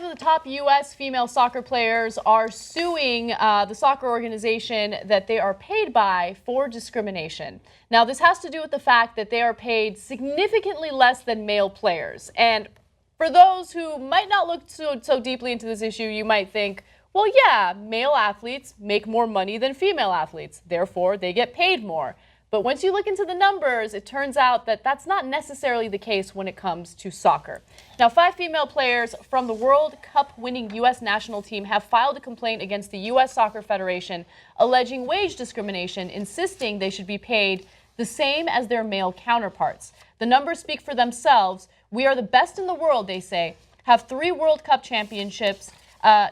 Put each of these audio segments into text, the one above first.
of the top U.S. female soccer players are suing the soccer organization that they are paid by for discrimination. Now, this has to do with the fact that they are paid significantly less than male players. And for those who might not look so deeply into this issue, you might think, well, yeah, male athletes make more money than female athletes. Therefore, they get paid more. But once you look into the numbers, it turns out that that's not necessarily the case when it comes to soccer. Now, 5 female players from the World Cup-winning U.S. national team have filed a complaint against the U.S. Soccer Federation alleging wage discrimination, insisting they should be paid the same as their male counterparts. The numbers speak for themselves. We are the best in the world, they say, have 3 World Cup championships, 4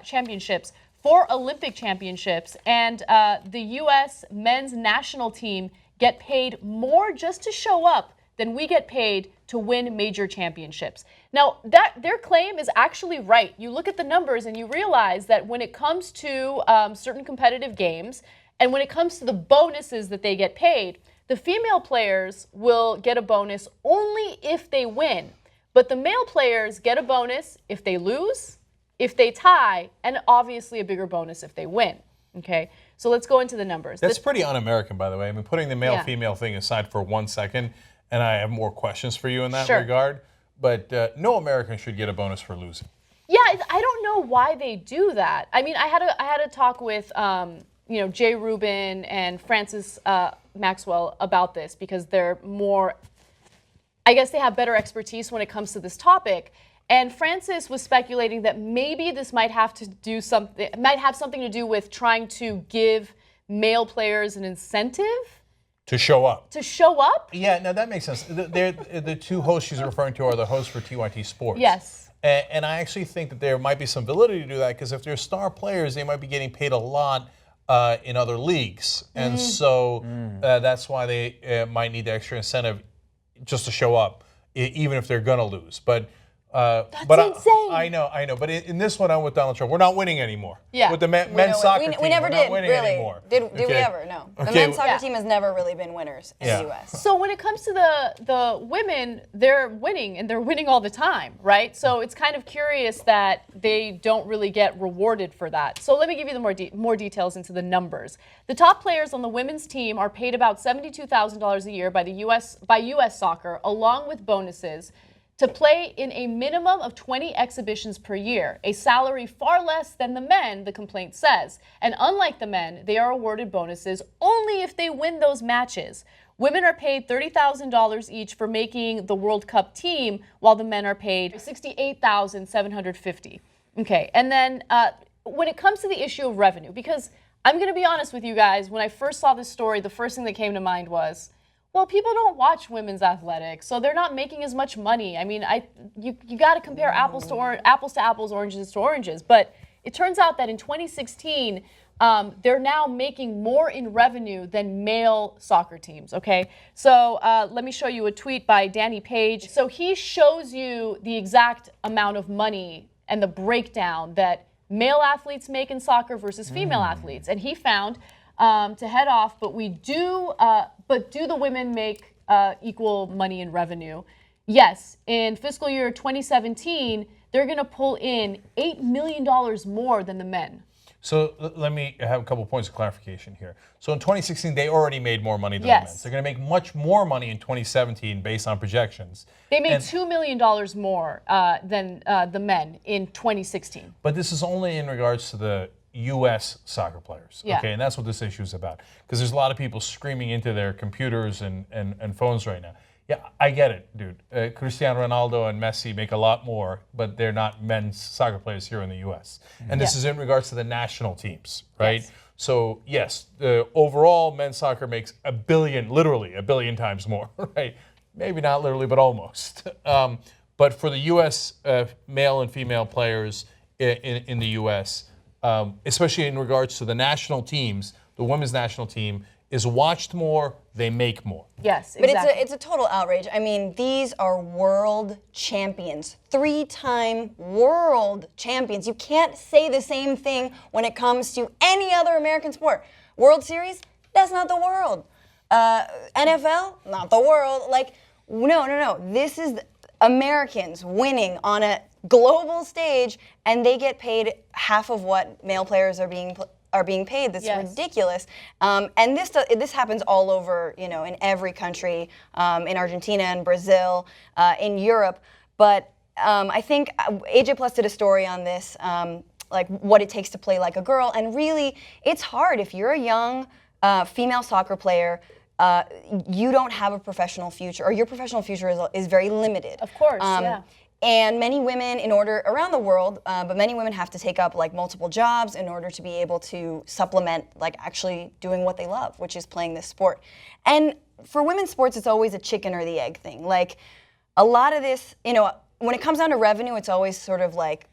Olympic championships, and the U.S. men's national team get paid more just to show up than we get paid to win major championships. Now, their claim is actually right. You look at the numbers and you realize that when it comes to certain competitive games and when it comes to the bonuses that they get paid, the female players will get a bonus only if they win. But the male players get a bonus if they lose, if they tie, and obviously a bigger bonus if they win. Okay, so let's go into the numbers. That's pretty un-American, by the way. I mean, putting the male-female thing aside for 1 second, and I have more questions for you in that regard, but no American should get a bonus for losing. Yeah, I don't know why they do that. I mean, I had a talk with Jay Rubin and Francis Maxwell about this because they're more, I guess they have better expertise when it comes to this topic. And Francis was speculating that maybe this might have something to do with trying to give male players an incentive to show up. To show up? Yeah, no, that makes sense. The 2 hosts she's referring to are the hosts for TYT Sports. Yes. And I actually think that there might be some validity to that because if they're star players, they might be getting paid a lot in other leagues, and so that's why they might need the extra incentive just to show up, even if they're gonna lose. But insane. I know. But in this one, I'm with Donald Trump. We're not winning anymore. Yeah. With the men's soccer team, we never we're did, not winning really. anymore. Did we ever? No. The men's soccer team has never really been winners in the U.S. So when it comes to the women, they're winning, and they're winning all the time, right? So it's kind of curious that they don't really get rewarded for that. So let me give you the more details into the numbers. The top players on the women's team are paid about $72,000 a year by U.S. Soccer, along with bonuses, to play in a minimum of 20 exhibitions per year, a salary far less than the men, the complaint says. And unlike the men, they are awarded bonuses only if they win those matches. Women are paid $30,000 each for making the World Cup team, while the men are paid $68,750. Okay, and then when it comes to the issue of revenue, because I'm going to be honest with you guys, when I first saw this story, the first thing that came to mind was, well, people don't watch women's athletics, so they're not making as much money. I mean, you got to compare apples to apples, oranges to oranges. But it turns out that in 2016, they're now making more in revenue than male soccer teams, okay? So let me show you a tweet by Danny Page. So he shows you the exact amount of money and the breakdown that male athletes make in soccer versus female athletes. And he found, to head off, but do the women make equal money in revenue? Yes, in fiscal year 2017, they're going to pull in $8 million more than the men. So let me have a couple points of clarification here. So in 2016, they already made more money than the men. They're going to make much more money in 2017 based on projections. They made $2 million more than the men in 2016. But this is only in regards to the U.S. soccer players, okay? And that's what this issue is about. Because there's a lot of people screaming into their computers and phones right now. Yeah, I get it, dude. Cristiano Ronaldo and Messi make a lot more, but they're not men's soccer players here in the U.S. And this is in regards to the national teams, right? Yes. So, yes, the overall men's soccer makes literally a billion times more, right? Maybe not literally, but almost. But for the U.S. Male and female players in the U.S., especially in regards to the national teams, the women's national team is watched more, they make more. Yes, exactly. But it's a total outrage. I mean, these are world champions, 3-time world champions. You can't say the same thing when it comes to any other American sport. World Series, that's not the world. NFL, not the world. Like, no. This is Americans winning on a global stage, and they get paid half of what male players are being paid. That's ridiculous. And this happens all over, in every country, in Argentina and Brazil, in Europe. But I think AJ Plus did a story on this, like what it takes to play like a girl. And really, it's hard. If you're a young female soccer player, you don't have a professional future, or your professional future is very limited. Of course, yeah. And many women, around the world, but many women have to take up like multiple jobs in order to be able to supplement like actually doing what they love, which is playing this sport. And for women's sports, it's always a chicken or the egg thing. Like a lot of this, when it comes down to revenue, it's always sort of like,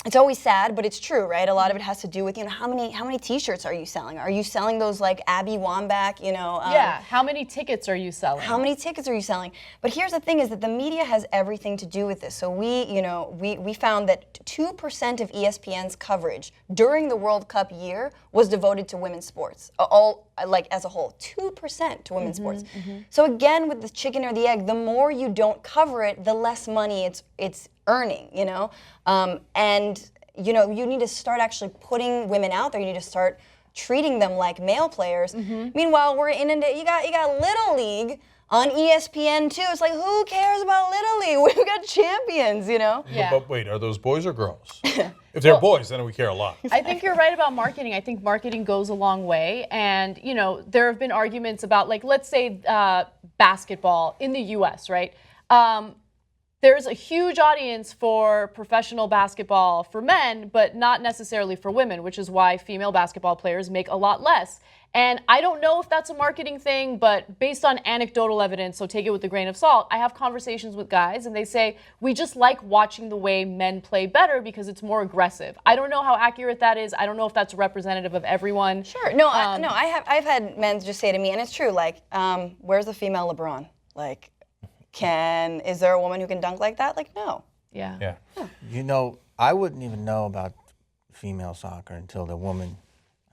it's always sad, but it's true, right? A lot of it has to do with, how many T-shirts are you selling? Are you selling those like Abby Wambach, yeah, how many tickets are you selling? How many tickets are you selling? But here's the thing is that the media has everything to do with this. So we found that 2% of ESPN's coverage during the World Cup year was devoted to women's sports, all like as a whole, 2% to women's sports. So again, with the chicken or the egg, the more you don't cover it, the less money it's earning, and you need to start actually putting women out there. You need to start treating them like male players. Meanwhile, we're you got Little League on ESPN too. It's like, who cares about Little League? We've got champions, Yeah. But wait, are those boys or girls? If they're boys, then we care a lot. I think you're right about marketing. I think marketing goes a long way. And, there have been arguments about, like, let's say basketball in the U.S., right? There's a huge audience for professional basketball for men, but not necessarily for women, which is why female basketball players make a lot less. And I don't know if that's a marketing thing, but based on anecdotal evidence, so take it with a grain of salt, I have conversations with guys and they say, we just like watching the way men play better because it's more aggressive. I don't know how accurate that is. I don't know if that's representative of everyone. Sure. No, I've had men just say to me, and it's true, like, where's the female LeBron? Like, is there a woman who can dunk like that? Like, no. Yeah. I wouldn't even know about female soccer until the woman,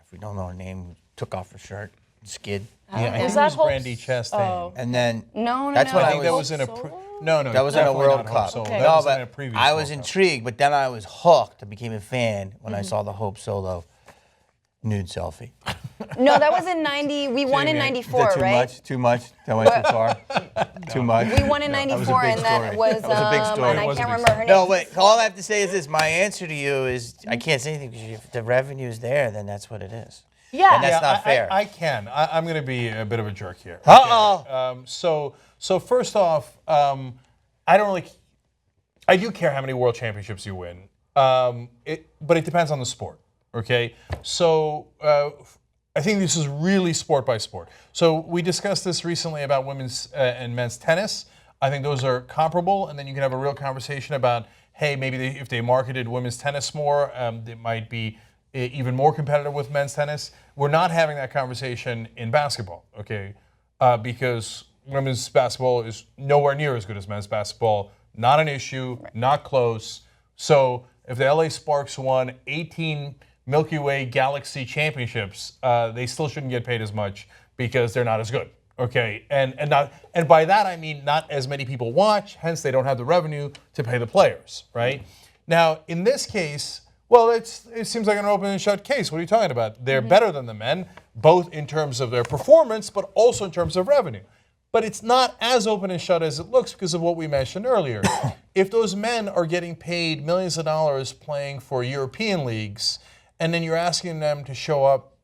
if we don't know her name, took off her shirt, skid. Yeah, I think Was it that was Hope- Brandy Chastain. Oh. And then No, that's no. what I I think was. that was in a no, That was in a definitely World not Hope Cup. Solo. Okay. That No, was in but a previous I was World Cup. intrigued, but then I was hooked. I became a fan when I saw the Hope Solo nude selfie. No, that was in 90. We won in Jamie, Is 94, that too right? much? Too much? That went too far? Too much? We won in That was a 94, big and that story. was, That was a big story. and It I was a can't big remember her name. No, wait. All I have to say is this. My answer to you is I can't say anything because if the revenue is there, then that's what it is. Yeah. And that's not fair. I can. I'm going to be a bit of a jerk here. Uh-oh. So first off, I don't really. I do care how many world championships you win, but it depends on the sport. Okay, so I think this is really sport by sport. So we discussed this recently about women's and men's tennis. I think those are comparable, and then you can have a real conversation about, hey, maybe if they marketed women's tennis more, it might be even more competitive with men's tennis. We're not having that conversation in basketball, okay, because women's basketball is nowhere near as good as men's basketball. Not an issue, not close. So if the LA Sparks won 18 Milky Way Galaxy championships, they still shouldn't get paid as much because they're not as good. Okay, and by that I mean not as many people watch, hence they don't have the revenue to pay the players, right? Now in this case, well, it seems like an open and shut case. What are you talking about? They're better than the men, both in terms of their performance, but also in terms of revenue. But it's not as open and shut as it looks because of what we mentioned earlier. If those men are getting paid millions of dollars playing for European leagues, and then you're asking them to show up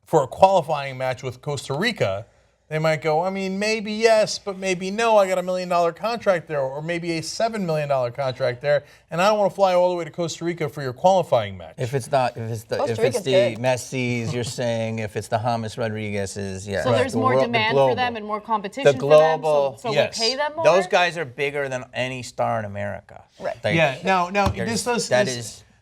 for a qualifying match with Costa Rica, they might go, I mean, maybe yes, but maybe no. I got $1 million contract there, or maybe a $7 million contract there, and I don't want to fly all the way to Costa Rica for your qualifying match. If it's the Messi's, you're saying, if it's the James Rodriguez's, yeah. So there's more demand for them and more competition The global, for them, so yes. we pay them more? Those guys are bigger than any star in America. Right. Like, Yeah. Now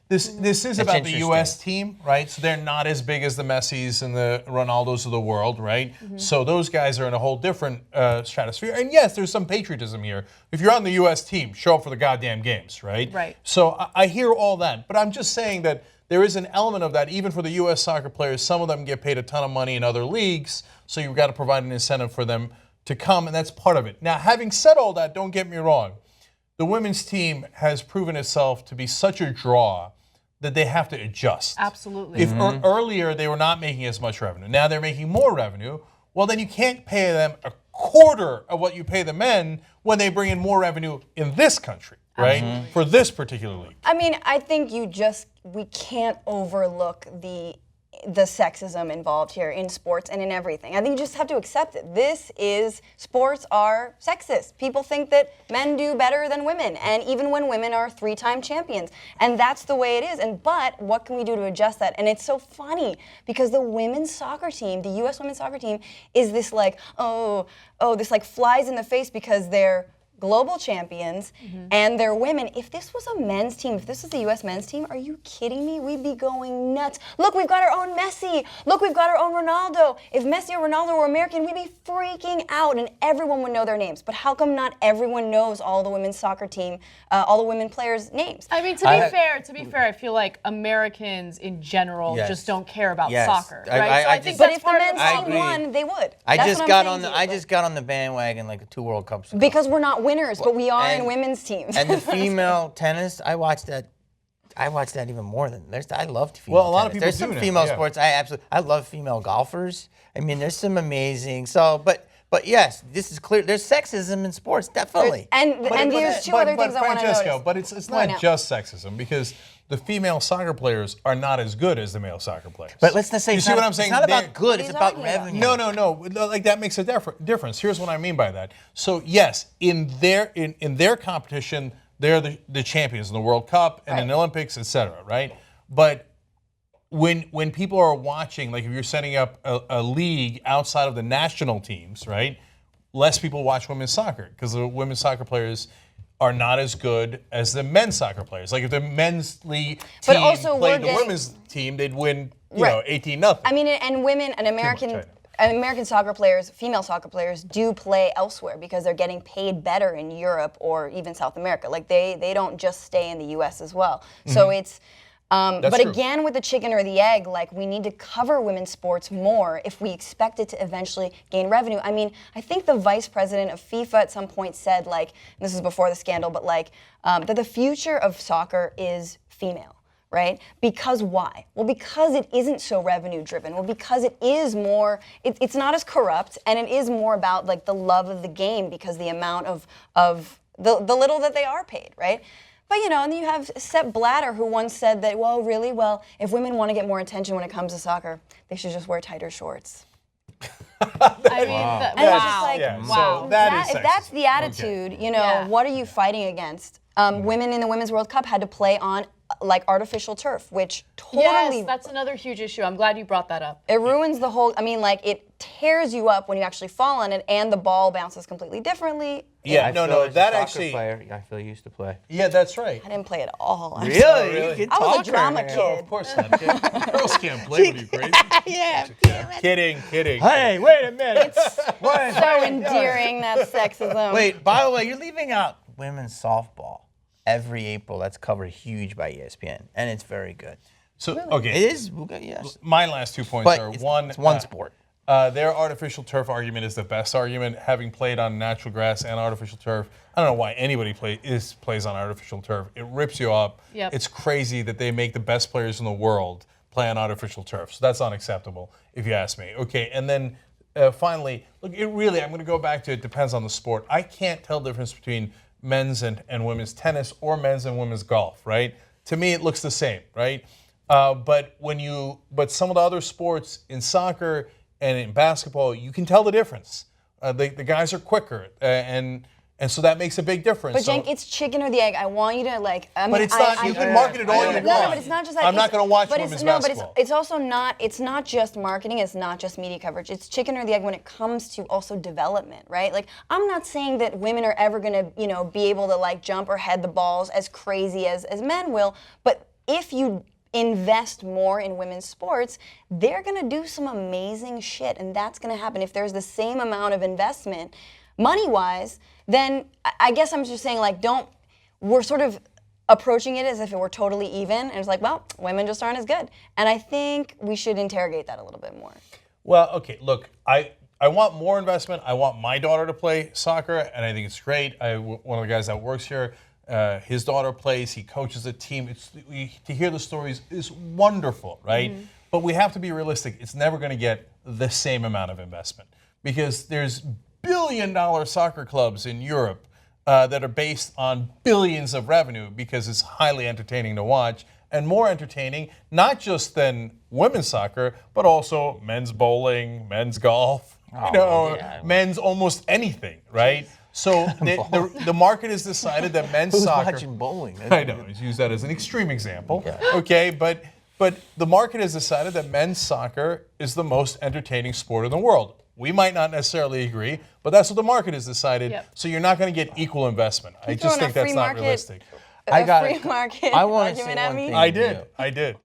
this is about the U.S. team, right? So they're not as big as the Messis and the Ronaldos of the world, right? So those guys are in a whole different stratosphere. And yes, there's some patriotism here. If you're on the U.S. team, show up for the goddamn games, right? Right. So I hear all that, but I'm just saying that there is an element of that even for the U.S. soccer players. Some of them get paid a ton of money in other leagues, so you've got to provide an incentive for them to come, and that's part of it. Now, having said all that, don't get me wrong. the women's team has proven itself to be such a draw that they have to adjust. Absolutely. If earlier they were not making as much revenue, now they're making more revenue, well, then you can't pay them a quarter of what you pay the men when they bring in more revenue in this country, right? For this particular league. I mean, I think we can't overlook the sexism involved here in sports and in everything. I think you just have to accept it. Sports are sexist. People think that men do better than women, and even when women are 3-time champions. And that's the way it is. But what can we do to adjust that? And it's so funny because the women's soccer team, the U.S. women's soccer team, is this like, this like flies in the face because they're global champions and they're women. If this was a men's team, if this was the U.S. men's team, are you kidding me? We'd be going nuts. Look, we've got our own Messi. Look, we've got our own Ronaldo. If Messi or Ronaldo were American, we'd be freaking out and everyone would know their names. But how come not everyone knows all the women's soccer team, all the women players' names? I mean, to be fair, I feel like Americans in general just don't care about soccer, right? So I think but that's if the part men's of team won, they would. I just got on the bandwagon like 2 World Cups ago. Because we're not winners, but we are in women's teams. And the female tennis, I watched that even more than I love female Well, a lot of tennis. people There's do some now, female sports I love female golfers. I mean, there's some amazing. But yes, this is clear. There's sexism in sports, definitely. And there's two other things I want to Francesca, notice. but it's not just sexism because the female soccer players are not as good as the male soccer players. But let's not say you see what I'm saying. It's not about good. It's about revenue. No. Like that makes a difference. Here's what I mean by that. So yes, in their competition, they're the champions in the World Cup and in the Olympics, etc. Right? But when people are watching, like if you're setting up a league outside of the national teams, right? Less people watch women's soccer because the women's soccer players are not as good as the men's soccer players. Like if the men's league team played the women's team, they'd win, 18-0. I mean, and women, American soccer players, female soccer players, do play elsewhere because they're getting paid better in Europe or even South America. Like they don't just stay in the U.S. as well. So it's. But true. Again, with the chicken or the egg, like we need to cover women's sports more if we expect it to eventually gain revenue. I mean, I think the vice president of FIFA at some point said, like, and this is before the scandal, but like that the future of soccer is female. Right? Because why? Well, because it isn't so revenue driven. Well, because it is more, it's not as corrupt, and it is more about like the love of the game because the amount of the little that they are paid, right? But and then you have Sepp Blatter, who once said that, if women want to get more attention when it comes to soccer, they should just wear tighter shorts. I mean, And it's just like, wow. So that is if that's the attitude, what are you fighting against? Women in the Women's World Cup had to play on like artificial turf, which totally... Yes, that's another huge issue. I'm glad you brought that up. It ruins the whole... I mean, like, it tears you up when you actually fall on it, and the ball bounces completely differently. Yeah, that actually... player, I feel used to play. Yeah, that's right. I didn't play at all. Really? I was a drama kid. No, of course not. Girls can't play with you, crazy. Yeah. Kidding. Hey, wait a minute. So endearing, that sexism. Wait, by the way, you're leaving out women's softball. Every April, that's covered huge by ESPN, and it's very good. So, okay. It is, yes. My last 2 points are it's one sport. Their artificial turf argument is the best argument. Having played on natural grass and artificial turf, I don't know why anybody plays on artificial turf. It rips you up. Yep. It's crazy that they make the best players in the world play on artificial turf. So that's unacceptable, if you ask me. Okay, and then finally, look, I'm going to go back to it depends on the sport. I can't tell the difference between men's and women's tennis or men's and women's golf, right? To me, it looks the same, right? But some of the other sports in soccer and in basketball, you can tell the difference. The guys are quicker, and so that makes a big difference. But Cenk, it's chicken or the egg. I want you to like. But it's not. You can market it all you want. No, but it's not just that. I'm not going to watch women's basketball. But it's also not. It's not just marketing. It's not just media coverage. It's chicken or the egg when it comes to also development, right? Like I'm not saying that women are ever going to, be able to like jump or head the balls as crazy as men will. But if you invest more in women's sports, they're going to do some amazing shit, and that's going to happen if there's the same amount of investment, money-wise. Then I guess I'm just saying, like, we're sort of approaching it as if it were totally even, and it's like, well, women just aren't as good. And I think we should interrogate that a little bit more. Well, okay, look, I want more investment. I want my daughter to play soccer, and I think it's great. One of the guys that works here His daughter plays. He coaches a team. To hear the stories is wonderful, right? But we have to be realistic. It's never going to get the same amount of investment because there's billion-dollar soccer clubs in Europe that are based on billions of revenue because it's highly entertaining to watch and more entertaining, not just than women's soccer, but also men's bowling, men's golf, men's almost anything, right? So the market has decided that men's Who's soccer. watching bowling? I know, I use that as an extreme example. Okay, but the market has decided that men's soccer is the most entertaining sport in the world. We might not necessarily agree, but that's what the market has decided. Yep. So you're not going to get equal investment. I just think that's not realistic. I got free market I want to say argument at one me. thing. I did.